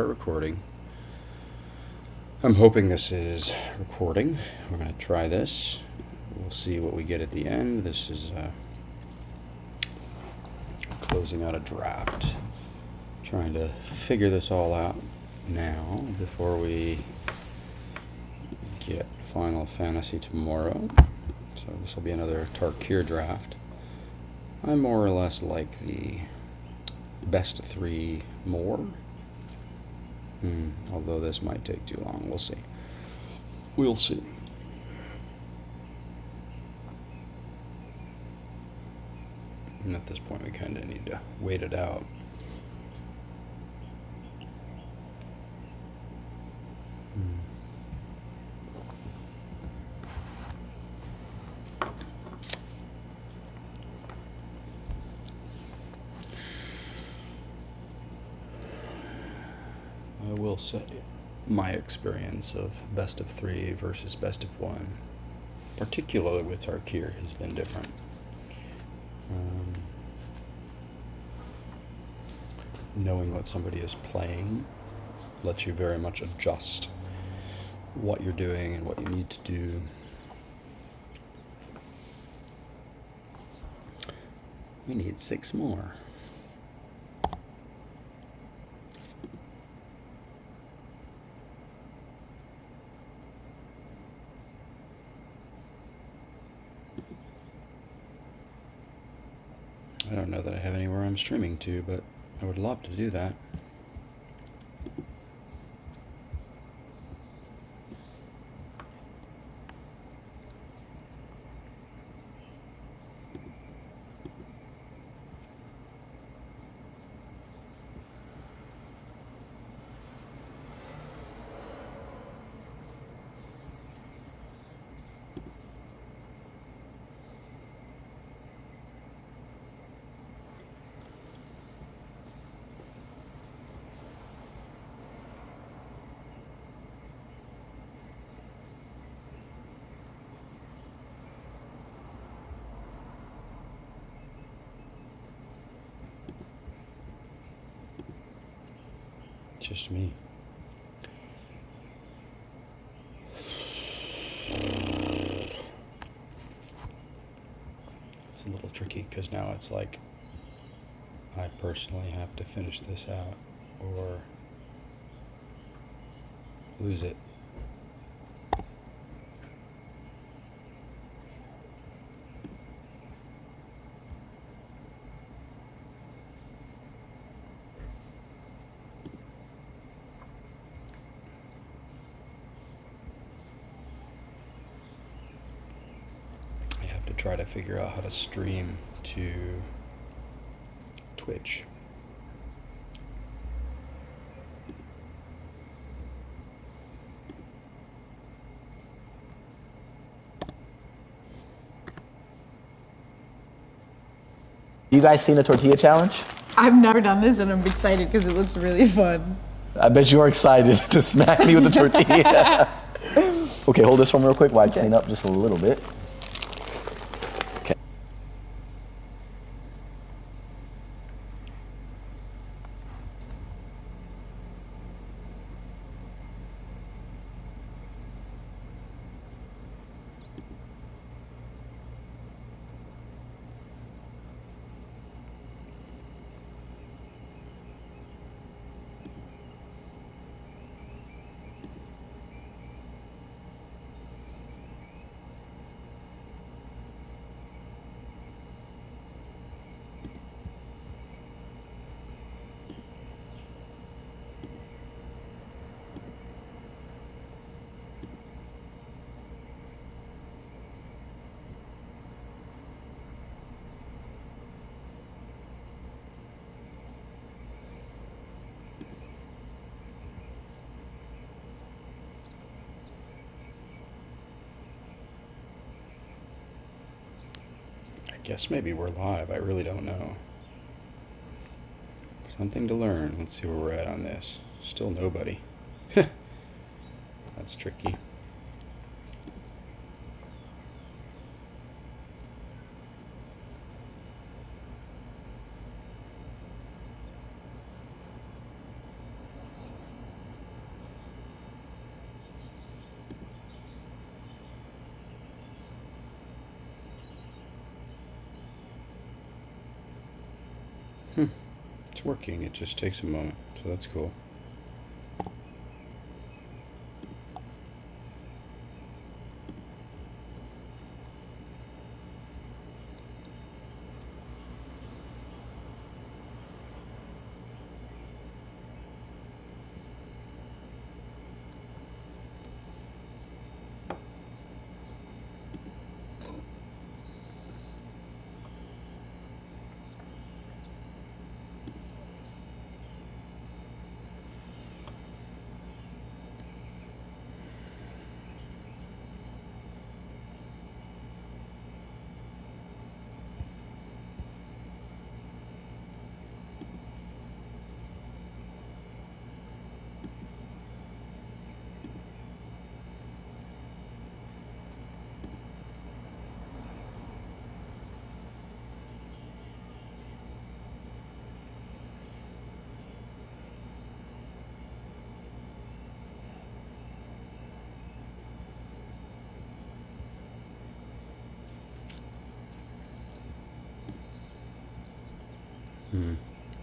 Recording. I'm hoping this is recording. We're going to try this. We'll see what we get at the end. This is closing out a draft. Trying to figure this all out now before we get Final Fantasy tomorrow. So this will be another Tarkir draft. I more or less like the best of three more. Although this might take too long. We'll see. We'll see. And at this point, we kind of need to wait it out. I will say my experience of best of three versus best of one, particularly with Tarkir, has been different. Knowing what somebody is playing lets you very much adjust what you're doing and what you need to do. We need 6 more. I don't know that I have anywhere I'm streaming to, but I would love to do that. Just me. It's a little tricky because now it's like I personally have to finish this out or lose it. Try to figure out how to stream to Twitch. You guys seen the tortilla challenge? I've never done this and I'm excited because it looks really fun. I bet you're excited to smack me with the tortilla. Okay, hold this one real quick while I clean up just a little bit. Guess maybe we're live. I really don't know. Something to learn. Let's see where we're at on this. Still nobody. That's tricky. It's working. It just takes a moment, so that's cool.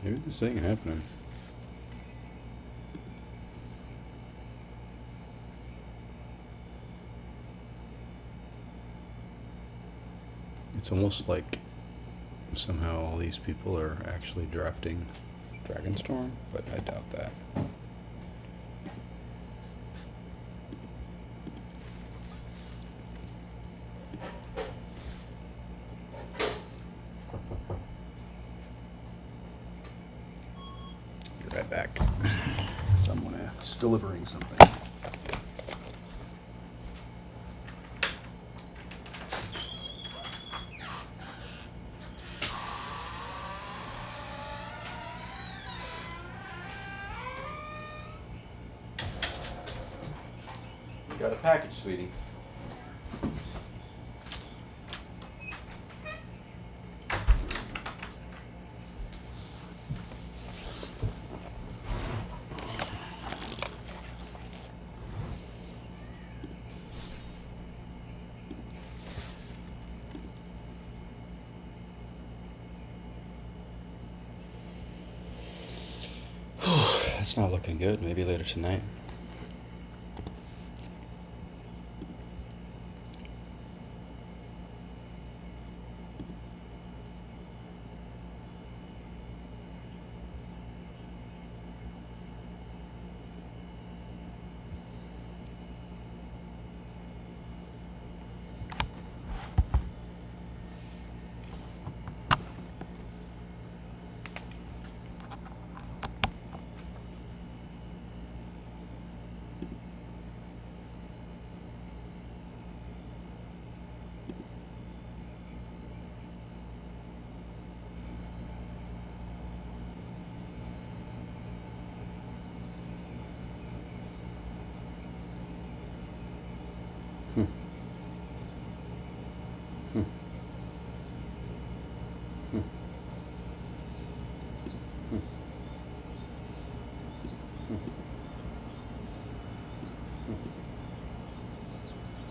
Maybe this ain't happening. It's almost like somehow all these people are actually drafting Dragonstorm, but I doubt that. Be right back. Someone is delivering something. You got a package, sweetie. That's not looking good. Maybe later tonight.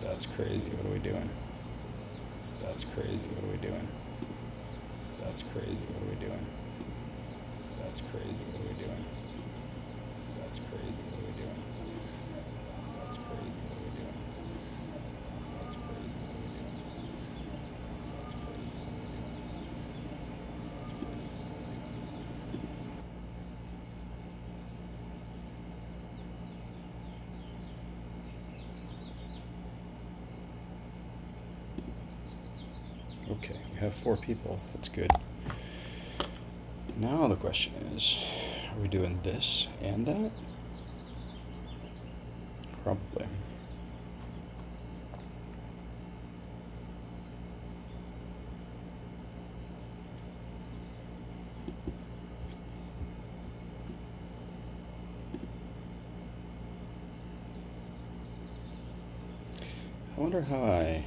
That's crazy. What are we doing? That's crazy. What are we doing? That's crazy. What are we doing? That's crazy. What are we doing? That's crazy. What are we doing? That's crazy. What are we doing? That's crazy. What are we doing? That's crazy. What are we doing? That's crazy. Okay, we have 4 people. That's good. Now the question is, are we doing this and that? Probably. I wonder how I...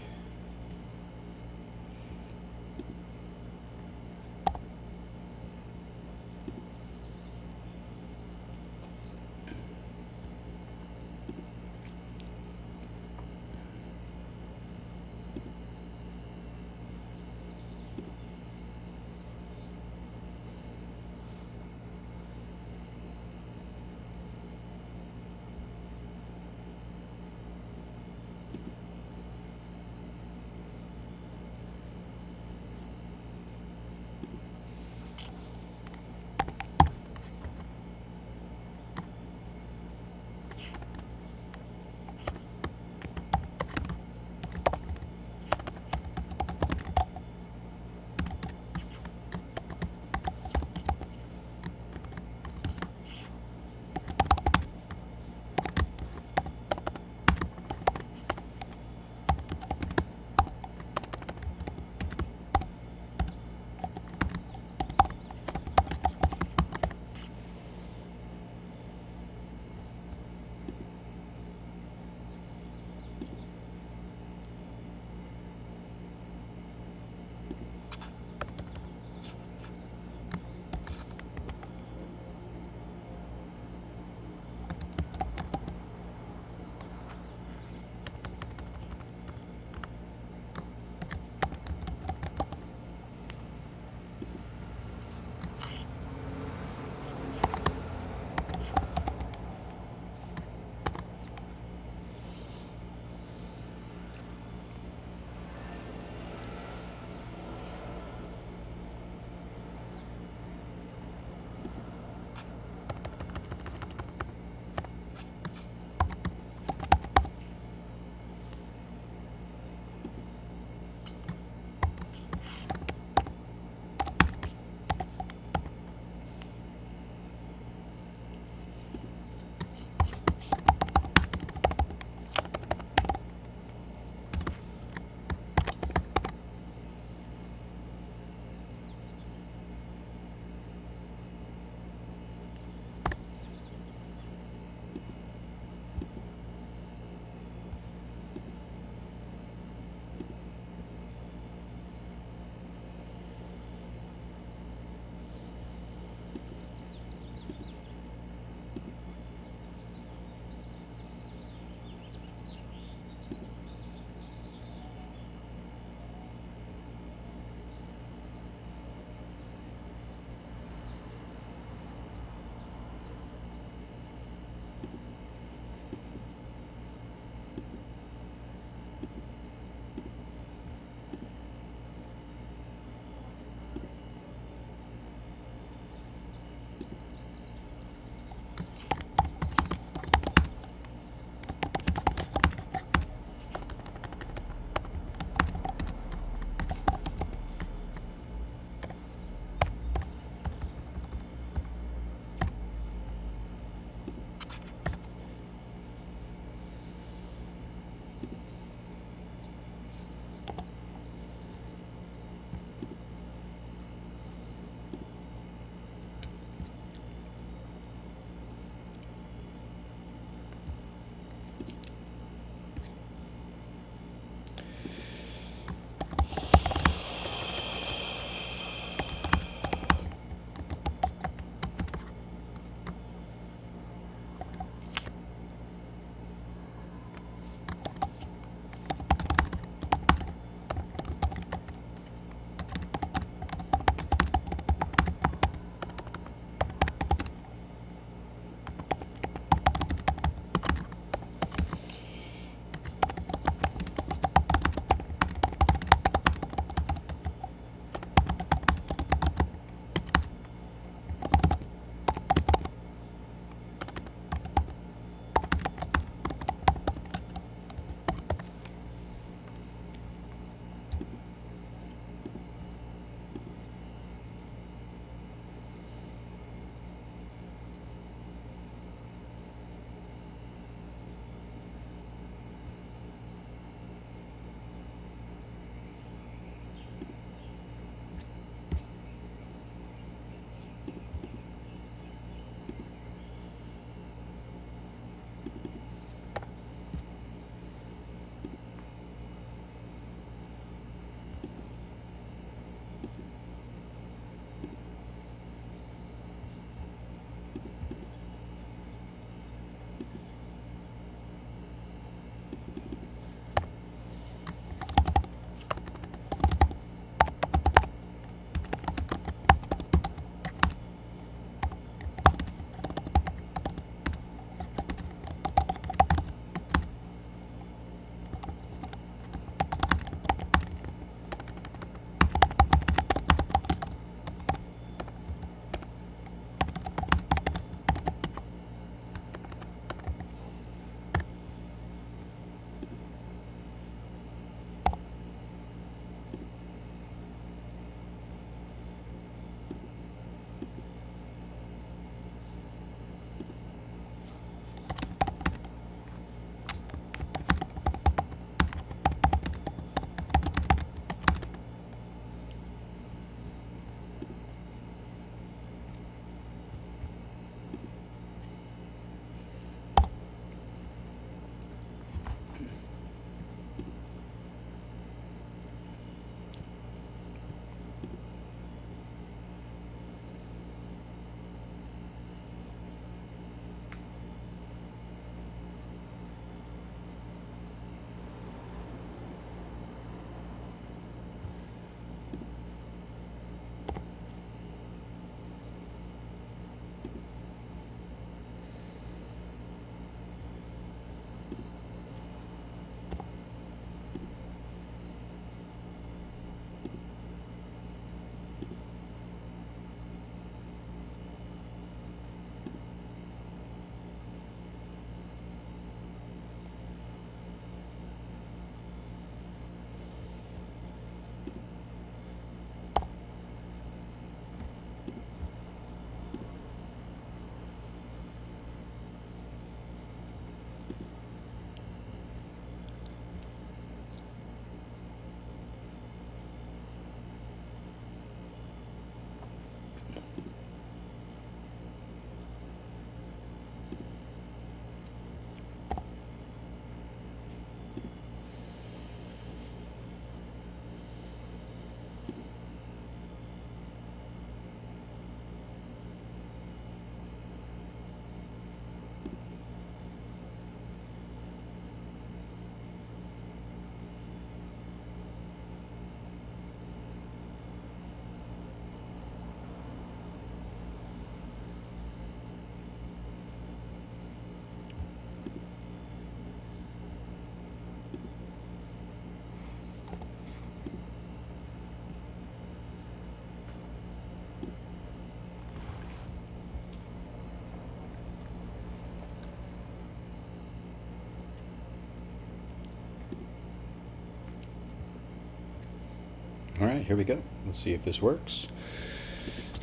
All right, here we go. Let's see if this works.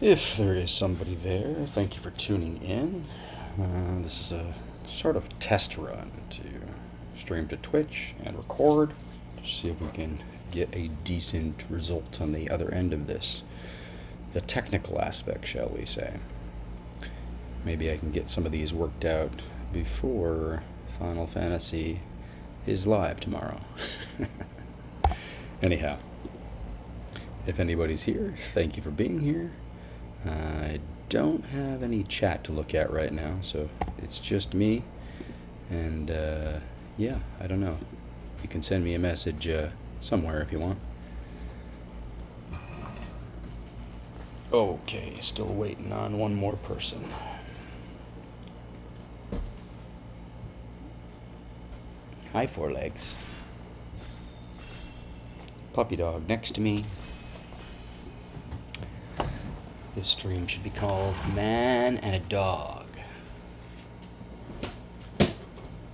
If there is somebody there, thank you for tuning in. This is a sort of test run to stream to Twitch and record to see if we can get a decent result on the other end of this. The technical aspect, shall we say. Maybe I can get some of these worked out before Final Fantasy is live tomorrow. Anyhow, if anybody's here, thank you for being here. I don't have any chat to look at right now, so it's just me. And yeah, I don't know. You can send me a message somewhere if you want. Okay, still waiting on one more person. Hi, Four Legs. Puppy dog next to me. This stream should be called Man and a Dog.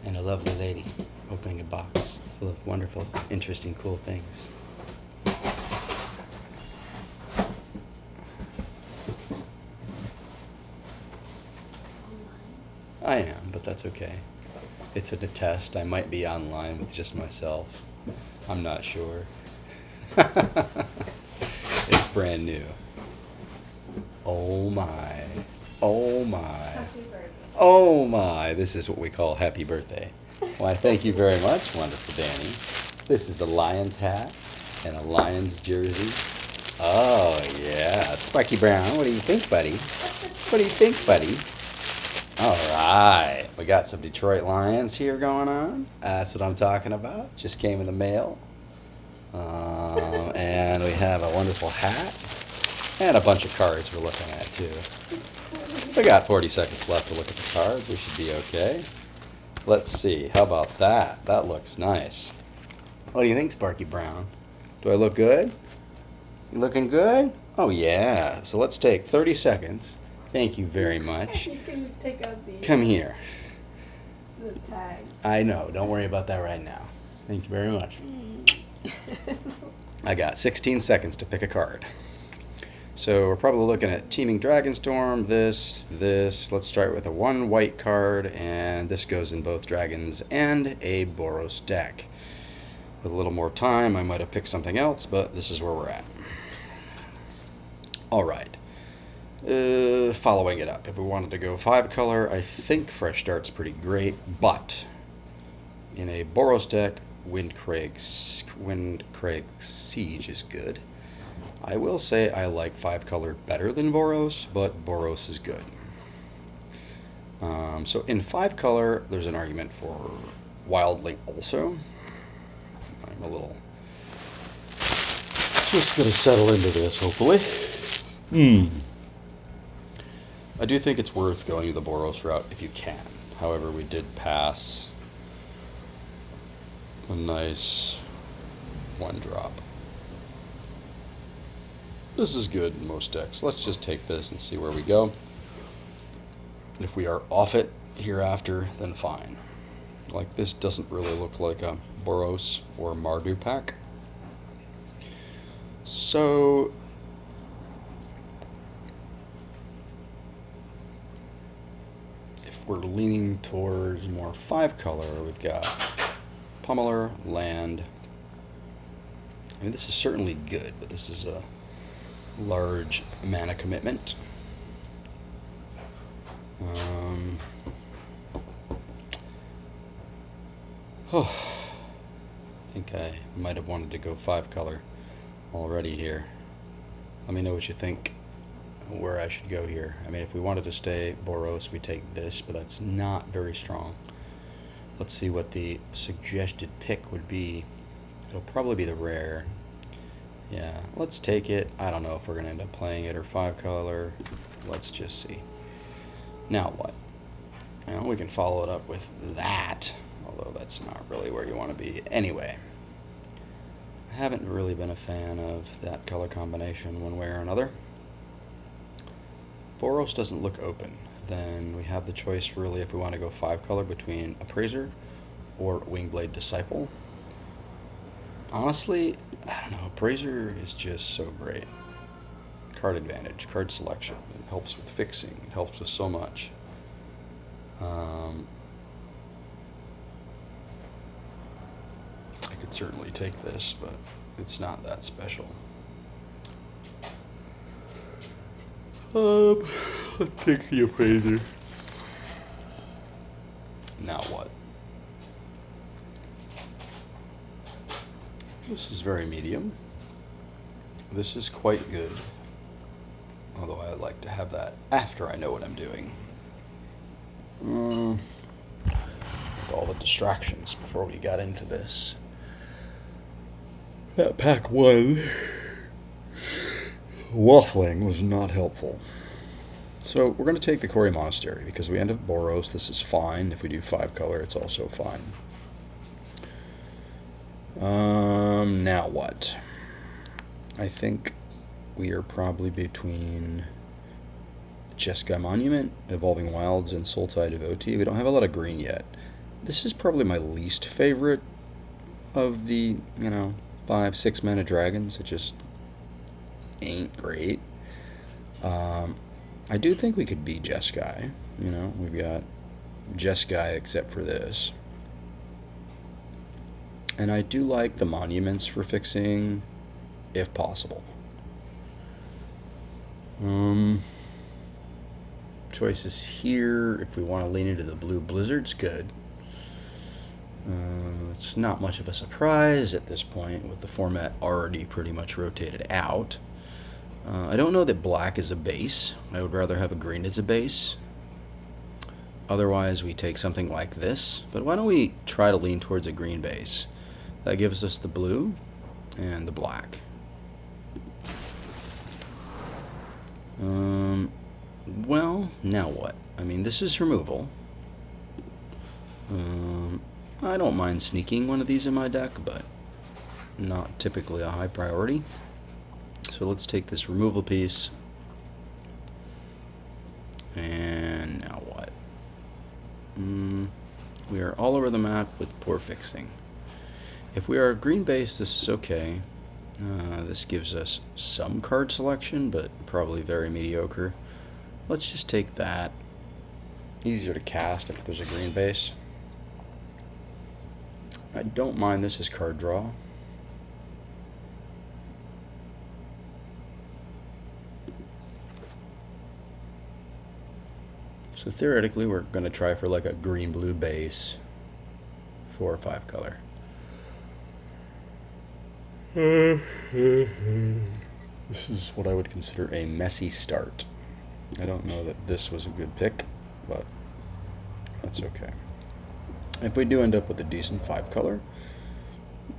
And a lovely lady opening a box full of wonderful, interesting, cool things. I am, but that's okay. It's a test. I might be online with just myself. I'm not sure. It's brand new. Oh my. Oh my. Happy birthday. Oh my. This is what we call happy birthday. Why, thank you very much, wonderful Danny. This is a Lions hat and a Lions jersey. Oh yeah. Sparky Brown, what do you think, buddy? What do you think, buddy? All right, we got some Detroit Lions here going on. That's what I'm talking about. Just came in the mail. And we have a wonderful hat and a bunch of cards we're looking at too. We got 40 seconds left to look at the cards. We should be okay. Let's see. How about that? That looks nice. What do you think, Sparky Brown? Do I look good? You looking good? Oh yeah. So let's take 30 seconds. Thank you very much. You can take out the Come here. tag. I know. Don't worry about that right now. Thank you very much. I got 16 seconds to pick a card. So we're probably looking at Teeming Dragonstorm, this. Let's start with a 1 white card, and this goes in both Dragons and a Boros deck. With a little more time, I might have picked something else, but this is where we're at. All right. Following it up, if we wanted to go 5 color, I think Fresh Start's pretty great, but in a Boros deck, Windcrag Siege is good. I will say I like 5 color better than Boros, but Boros is good. So in 5 color, there's an argument for Wildling also. I'm a little just gonna settle into this, hopefully. I do think it's worth going the Boros route if you can. However, we did pass a nice 1-drop. This is good in most decks. Let's just take this and see where we go. If we are off it hereafter, then fine. Like, this doesn't really look like a Boros or Mardu pack. So we're leaning towards more 5 color. We've got Pummeler, Land. I mean, this is certainly good, but this is a large mana commitment. I think I might have wanted to go 5 color already here. Let me know what you think, where I should go here. I mean, if we wanted to stay Boros, we take this, but that's not very strong. Let's see what the suggested pick would be. It'll probably be the rare. Yeah, let's take it. I don't know if we're going to end up playing it or 5 color. Let's just see. Now what? Well, we can follow it up with that, although that's not really where you want to be. Anyway, I haven't really been a fan of that color combination one way or another. Boros doesn't look open. Then we have the choice really if we want to go 5 color between Appraiser or Wingblade Disciple. honestly, I don't know. Brazier is just so great. Card advantage, card selection. It helps with fixing. It helps with so much. I could certainly take this, but it's not that special. Let's take the appraiser. Now what? This is very medium. This is quite good. Although I would like to have that after I know what I'm doing. With all the distractions before we got into this. That pack one waffling was not helpful. So we're going to take the Quarry Monastery because we end up Boros. This is fine. If we do 5 color, it's also fine. Now what? I think we are probably between Jeskai Monument, Evolving Wilds, and Sultai Devotee. We don't have a lot of green yet. This is probably my least favorite of the, 5-6 mana dragons. It just ain't great. I do think we could beat Jeskai. We've got Jeskai except for this. And I do like the monuments for fixing, if possible. Choices here. If we want to lean into the blue blizzard's good. It's not much of a surprise at this point with the format already pretty much rotated out. I don't know that black is a base. I would rather have a green as a base. Otherwise we take something like this. But why don't we try to lean towards a green base? That gives us the blue and the black. Well, now what? I mean, this is removal. I don't mind sneaking one of these in my deck, but not typically a high priority. So let's take this removal piece. And now what? We are all over the map with poor fixing. If we are green base, this is okay. This gives us some card selection, but probably very mediocre. Let's just take that. Easier to cast if there's a green base. I don't mind this as card draw. So theoretically, we're going to try for like a green-blue base, 4 or 5 color. This is what I would consider a messy start. I don't know that this was a good pick, but that's okay. If we do end up with a decent 5 color,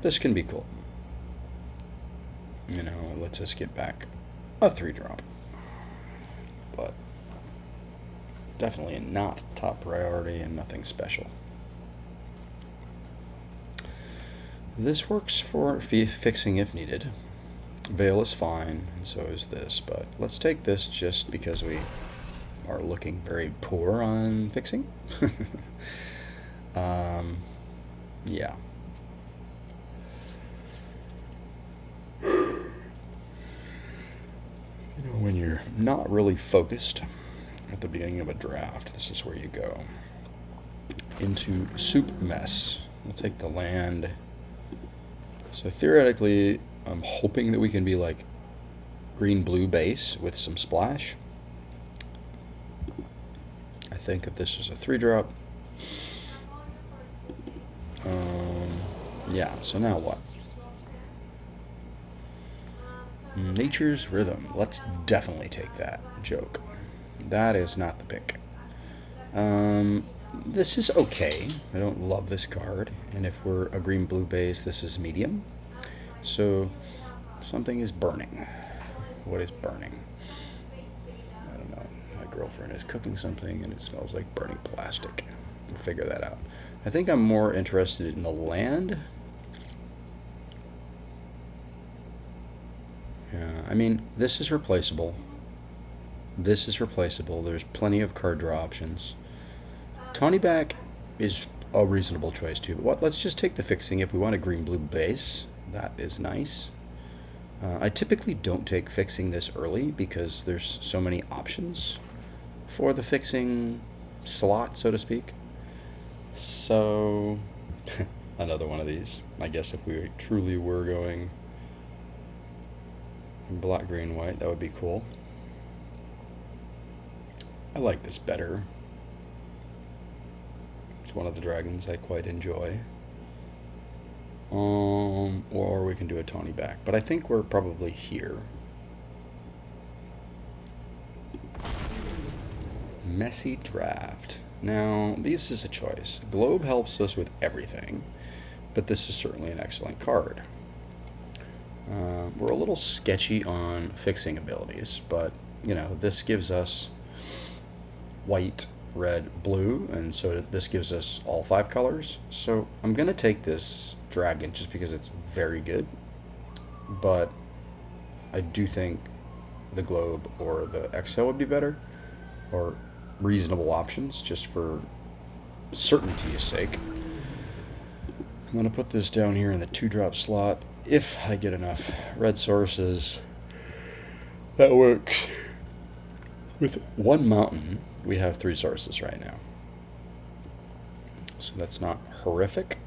this can be cool. It lets us get back a 3-drop. But definitely not top priority and nothing special. This works for fixing if needed. Veil is fine, and so is this, but let's take this just because we are looking very poor on fixing. Yeah. When you're not really focused at the beginning of a draft, this is where you go. Into Soup Mess. We'll take the land. So theoretically, I'm hoping that we can be like green-blue base with some splash. I think if this is a 3-drop. Yeah, so now what? Nature's Rhythm. Let's definitely take that. Joke. That is not the pick. This is okay. I don't love this card. And if we're a green-blue base, this is medium. So something is burning. What is burning? I don't know. My girlfriend is cooking something and it smells like burning plastic. We'll figure that out. I think I'm more interested in the land. Yeah, I mean, this is replaceable. This is replaceable. There's plenty of card draw options. Tawny back is a reasonable choice too. But let's just take the fixing if we want a green-blue base. that is nice. I typically don't take fixing this early because there's so many options for the fixing slot, so to speak. So, another one of these. I guess if we truly were going black, green, white, that would be cool. I like this better. It's one of the dragons I quite enjoy. Or we can do a Tawny back, but I think we're probably here. Messy draft. Now, this is a choice. Globe helps us with everything, but this is certainly an excellent card. We're a little sketchy on fixing abilities, but, you know, this gives us white, red, blue, and so this gives us all 5 colors. So I'm going to take this dragon just because it's very good, but I do think the globe or the XL would be better, or reasonable options just for certainty's sake. I'm going to put this down here in the 2-drop slot if I get enough red sources. That works. With 1 mountain, we have 3 sources right now, so that's not horrific,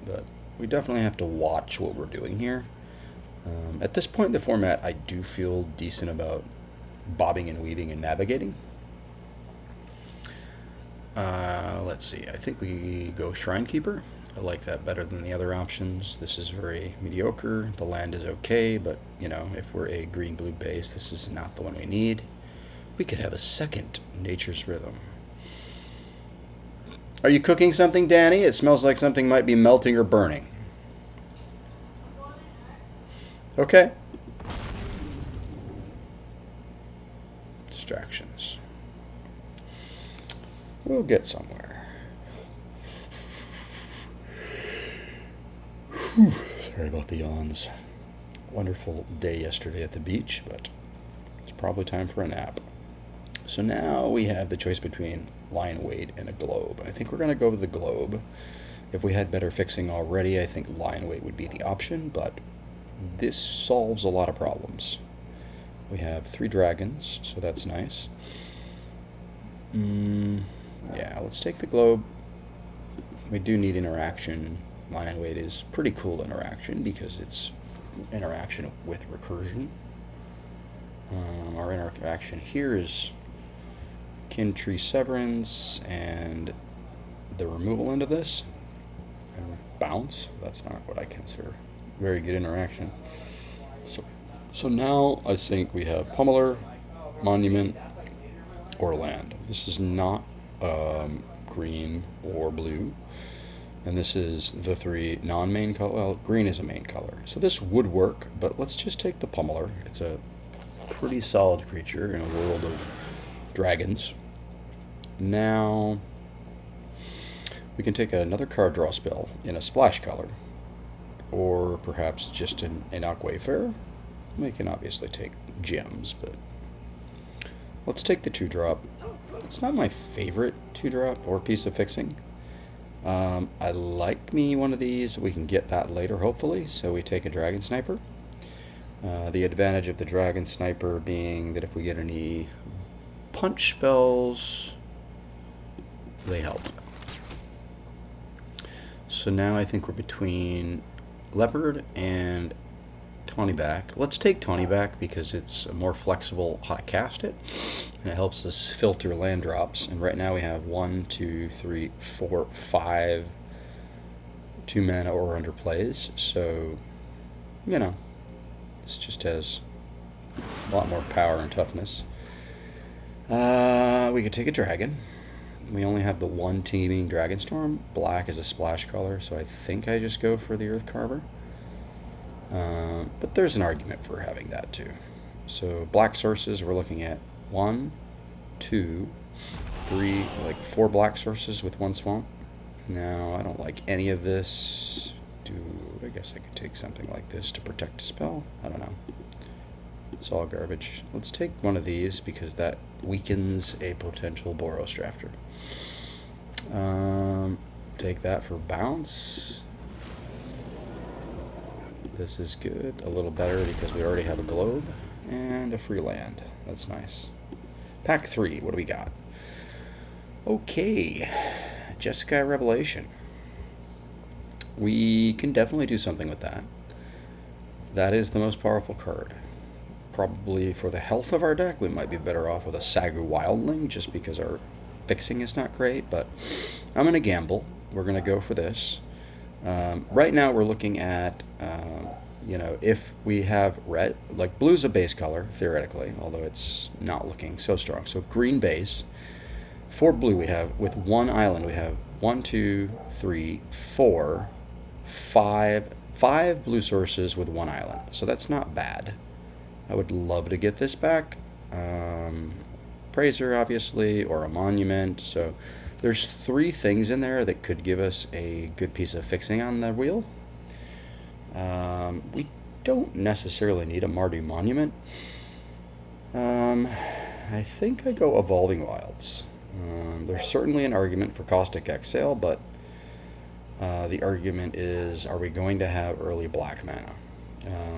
but we definitely have to watch what we're doing here. At this point in the format, I do feel decent about bobbing and weaving and navigating. Let's see, I think we go Shrine Keeper. I like that better than the other options. This is very mediocre. The land is okay, but, you know, if we're a green-blue base, this is not the one we need. We could have a second Nature's Rhythm. Are you cooking something, Danny? It smells like something might be melting or burning. Okay. Distractions. We'll get somewhere. Whew. Sorry about the yawns. Wonderful day yesterday at the beach, but it's probably time for a nap. So now we have the choice between lion weight and a globe. I think we're going to go with the globe. If we had better fixing already, I think lion weight would be the option, but this solves a lot of problems. We have 3 dragons, so that's nice. Yeah, let's take the globe. We do need interaction. Lion weight is pretty cool interaction because it's interaction with recursion. Our interaction here is kin tree severance and the removal into this. And bounce. That's not what I consider very good interaction. So now I think we have Pummeler, Monument, or Land. This is not green or blue. And this is the 3 non-main color. Well, green is a main color. So this would work, but let's just take the Pummeler. It's a pretty solid creature in a world of dragons. Now, we can take another card draw spell in a splash color, or perhaps just an Wayfarer. We can obviously take gems, but let's take the 2-drop. It's not my favorite 2-drop or piece of fixing. I like me one of these. We can get that later, hopefully, so we take a Dragon Sniper. The advantage of the Dragon Sniper being that if we get any punch spells, they help. So now I think we're between Leopard and Tawny back. Let's take Tawny back because it's more flexible how to cast it, and it helps us filter land drops. And right now we have 1, 2, 3, 4, 5 2-mana or under plays. So, you know, this just has a lot more power and toughness. We could take a dragon. We only have the 1 teaming Dragonstorm. Black is a splash color, so I think I just go for the Earth Carver. But there's an argument for having that too. So black sources, we're looking at 1, 2, 3, like 4 black sources with 1 swamp. Now, I don't like any of this. I guess I could take something like this to protect a spell. I don't know. It's all garbage. Let's take one of these because that weakens a potential Boros Drafter. Take that for bounce. This is good. A little better because we already have a globe and a free land. That's nice. Pack 3, what do we got? Okay, Jeskai Revelation. We can definitely do something with that. That is the most powerful card. Probably for the health of our deck, we might be better off with a Sagu Wildling just because our fixing is not great, but I'm going to gamble. We're going to go for this. Right now we're looking at, you know, if we have red, like blue's a base color, theoretically, although it's not looking so strong. So green base. For blue we have, with one island, we have 1, 2, 3, 4, 5 blue sources with one island. So that's not bad. I would love to get this back. Praiser, obviously, or a monument. So there's 3 things in there that could give us a good piece of fixing on the wheel. We don't necessarily need a Mardu monument. I think I go Evolving Wilds. There's certainly an argument for Caustic Exhale, but the argument is, are we going to have early black mana?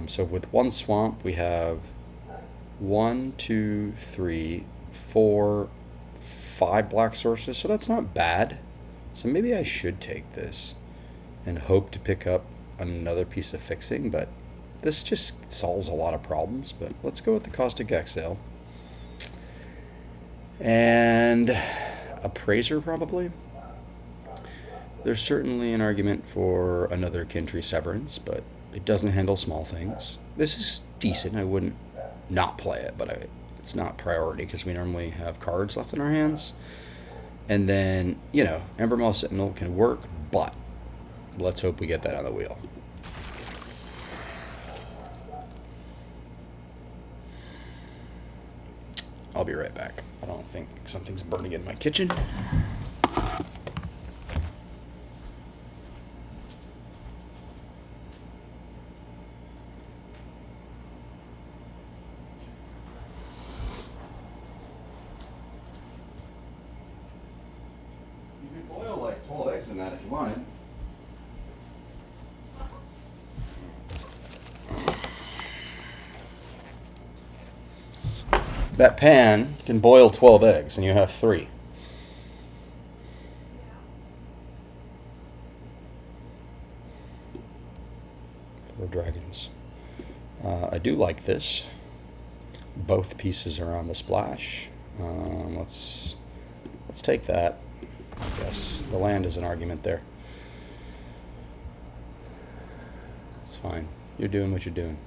So with one swamp, we have 1, 2, 3, 4, 5 black sources, so that's not bad. So maybe I should take this and hope to pick up another piece of fixing, but this just solves a lot of problems. But let's go with the Caustic Exhale. And a Praiser, probably. There's certainly an argument for another Kintree Severance, but it doesn't handle small things. This is decent. I wouldn't not play it, but it's not priority because we normally have cards left in our hands. And then, you know, Embermaw Sentinel can work, but let's hope we get that on the wheel. I'll be right back. I don't think something's burning in my kitchen. You could boil like 12 eggs in that if you wanted. That pan can boil 12 eggs, and you have 3. For dragons. I do like this. Both pieces are on the splash. Let's take that. I guess the land is an argument there. It's fine. You're doing what you're doing.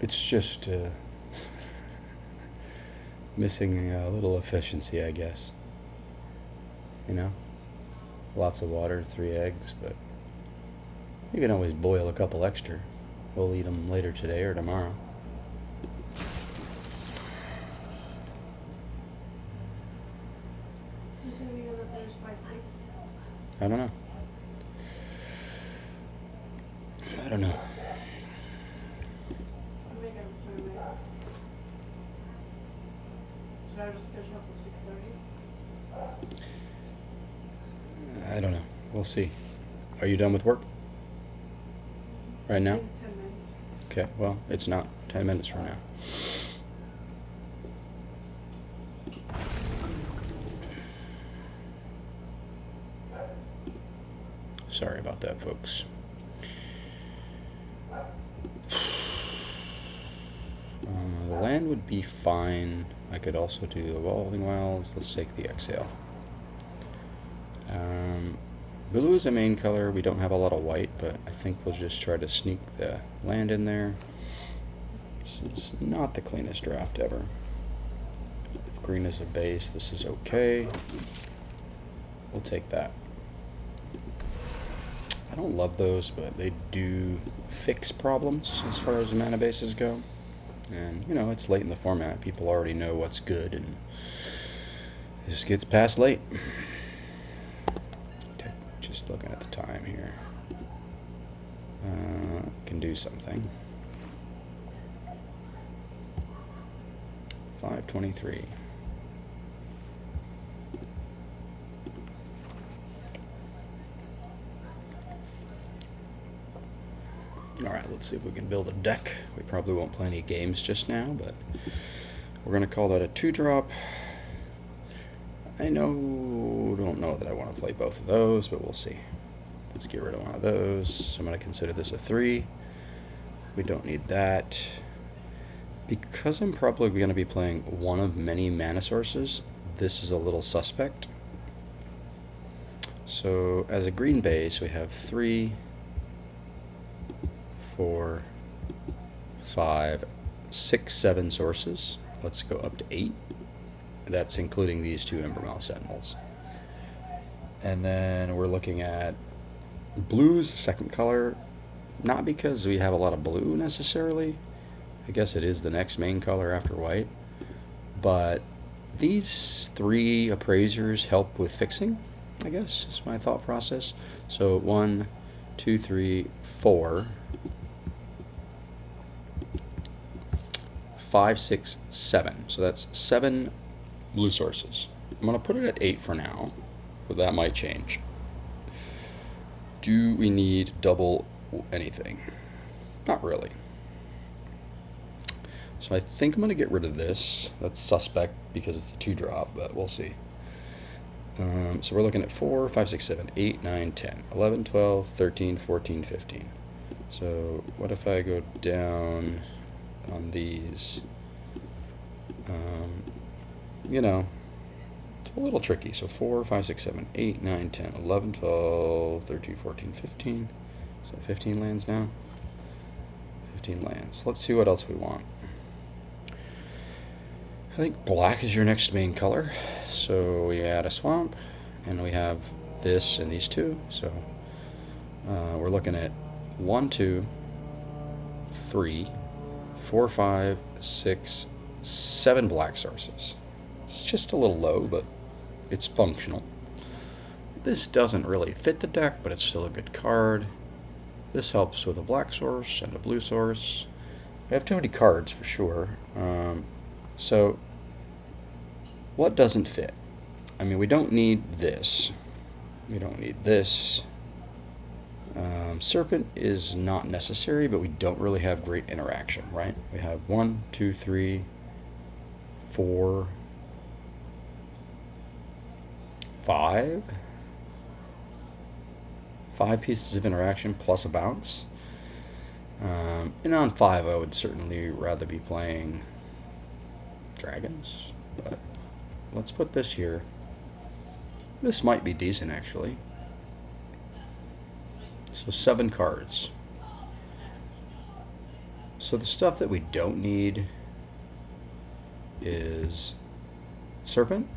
It's just missing a little efficiency, I guess. You know? Lots of water, 3 eggs, but you can always boil a couple extra. We'll eat them later today or tomorrow. You said you're gonna finish by 6? I don't know. I don't know. I'm making an appointment. Should I just schedule up for 6:30? I don't know. We'll see. Are you done with work? Right now? In 10 minutes. Okay, well, it's not 10 minutes from now. Sorry about that, folks. The land would be fine. I could also do Evolving Wilds. Let's take the Exhale. Blue is a main color. We don't have a lot of white, but I think we'll just try to sneak the land in there. This is not the cleanest draft ever. If green is a base, this is okay. We'll take that. I don't love those, but they do fix problems as far as mana bases go. And, you know, it's late in the format. People already know what's good, and it just gets past late. Just looking at the time here. Can do something. 5:23. let's see if we can build a deck. We probably won't play any games just now, but we're going to call that a 2-drop. I don't know that I want to play both of those, but we'll see. Let's get rid of one of those. I'm going to consider this a 3. We don't need that. Because I'm probably going to be playing one of many mana sources, this is a little suspect. So as a green base, we have 3, 4, 5, 6, 7 sources. Let's go up to 8. That's including these 2 Embermail Sentinels. And then we're looking at blue's second color, not because we have a lot of blue necessarily. I guess it is the next main color after white. But these 3 appraisers help with fixing, I guess, is my thought process. So 1, 2, 3, 4, 5, 6, 7. So that's 7 blue sources. I'm going to put it at 8 for now, but that might change. Do we need double anything? Not really. So I think I'm going to get rid of this. That's suspect because it's a 2-drop, but we'll see. So we're looking at 4, 5, 6, 7, 8, 9, 10, 11, 12, 13, 14, 15. So what if I go down on these? You know, it's a little tricky. So 4, 5, 6, 7, 8, 9, 10, 11, 12, 13, 14, 15. So 15 lands now? 15 lands. Let's see what else we want. I think black is your next main color. So we add a swamp, and we have this and these 2. So we're looking at 1, 2, 3, 4, 5, 6, 7 black sources. It's just a little low, but it's functional. This doesn't really fit the deck, but it's still a good card. This helps with a black source and a blue source. We have too many cards for sure. So what doesn't fit? I mean, we don't need this. We don't need this. Serpent is not necessary, but we don't really have great interaction, right? We have 1, 2, 3, 4, 5. 5 pieces of interaction plus a bounce. And on 5, I would certainly rather be playing dragons, but let's put this here. This might be decent, actually. So 7 cards. So the stuff that we don't need is Serpent.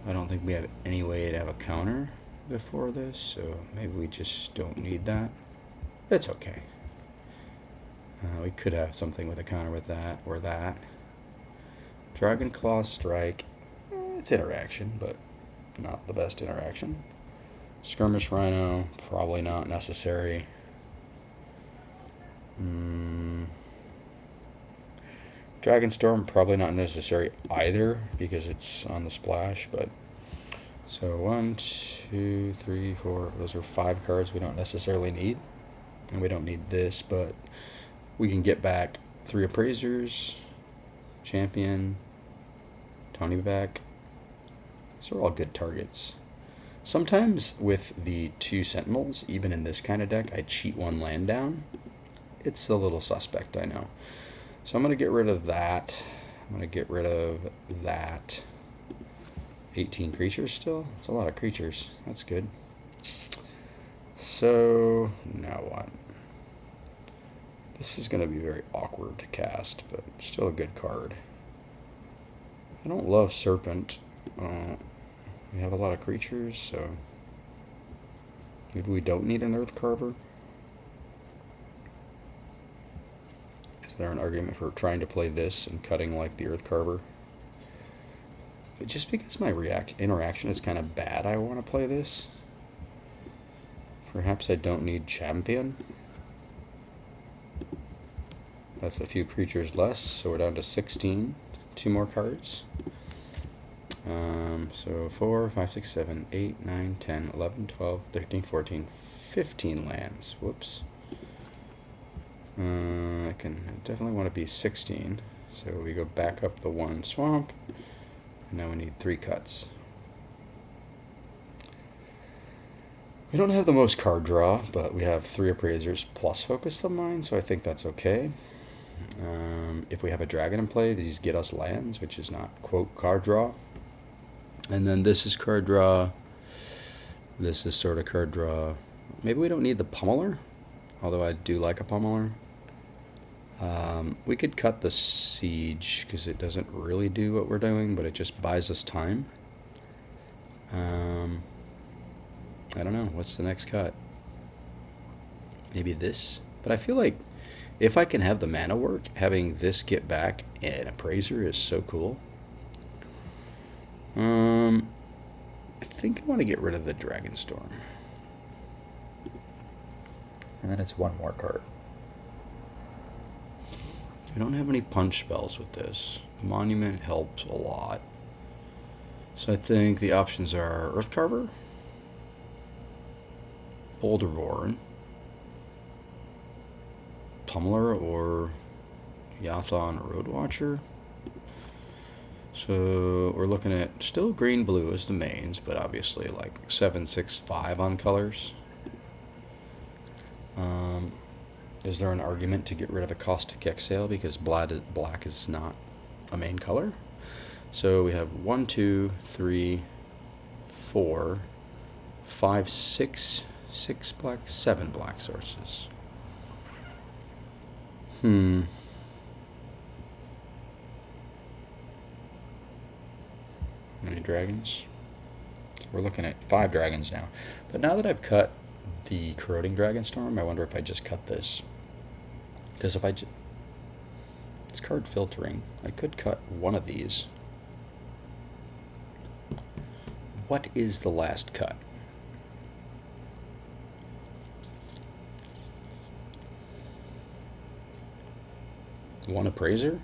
I don't think we have any way to have a counter before this, so maybe we just don't need that. It's okay. We could have something with a counter with that or that. Dragon Claw Strike. It's interaction, but not the best interaction. Skirmish Rhino, probably not necessary. Dragonstorm, probably not necessary either because it's on the splash, but so 1, 2, 3, 4, those are 5 cards we don't necessarily need. And we don't need this, but we can get back 3 appraisers, champion, Tony back. These are all good targets. Sometimes with the 2 sentinels, even in this kind of deck, I cheat 1 land down. It's a little suspect, I know. So I'm going to get rid of that. I'm going to get rid of that. 18 creatures still? That's a lot of creatures. That's good. So now what? This is going to be very awkward to cast, but still a good card. I don't love Serpent. We have a lot of creatures, so maybe we don't need an Earth Carver. Is there an argument for trying to play this and cutting like the Earth Carver? But just because my interaction is kind of bad, I want to play this. Perhaps I don't need champion. That's a few creatures less, so we're down to 16. 2 more cards. So 4, 5, 6, 7, 8, 9, 10, 11, 12, 13, 14, 15 lands. Whoops. I definitely want to be 16. So we go back up the 1 swamp. And now we need 3 cuts. We don't have the most card draw, but we have 3 appraisers plus focus the mine, so I think that's okay. If we have a dragon in play, these get us lands, which is not, quote, card draw. And then this is card draw. This is sort of card draw. Maybe we don't need the pummeler, although I do like a pummeler. We could cut the siege, because it doesn't really do what we're doing, but it just buys us time. I don't know. What's the next cut? Maybe this? But I feel like if I can have the mana work, having this get back an appraiser is so cool. I think I want to get rid of the Dragonstorm. And then it's 1 more card. I don't have any punch spells with this. Monument helps a lot. So I think the options are Earthcarver, Boulderborn, Pummeler, or Yathon Roadwatcher. So we're looking at still green-blue as the mains, but obviously like 7, 6, 5 on colors. Is there an argument to get rid of a Caustic Exhale because black is not a main color? So we have 1, 2, 3, 4, 5, 6 black, 7 black sources. How many dragons? We're looking at 5 dragons now. But now that I've cut the Corroding Dragonstorm, I wonder if I just cut this. Because if it's card filtering. I could cut one of these. What is the last cut? One appraiser?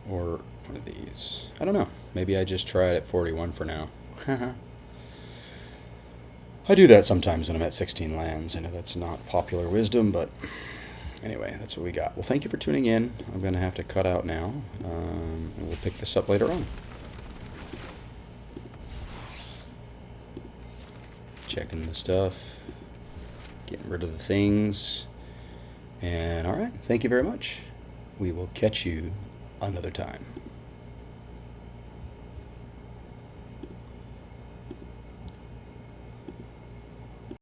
Or one of these? I don't know. Maybe I just try it at 41 for now. I do that sometimes when I'm at 16 lands. I know that's not popular wisdom, but anyway, that's what we got. Well, thank you for tuning in. I'm going to have to cut out now, and we'll pick this up later on. Checking the stuff, getting rid of the things, and all right, thank you very much. We will catch you another time.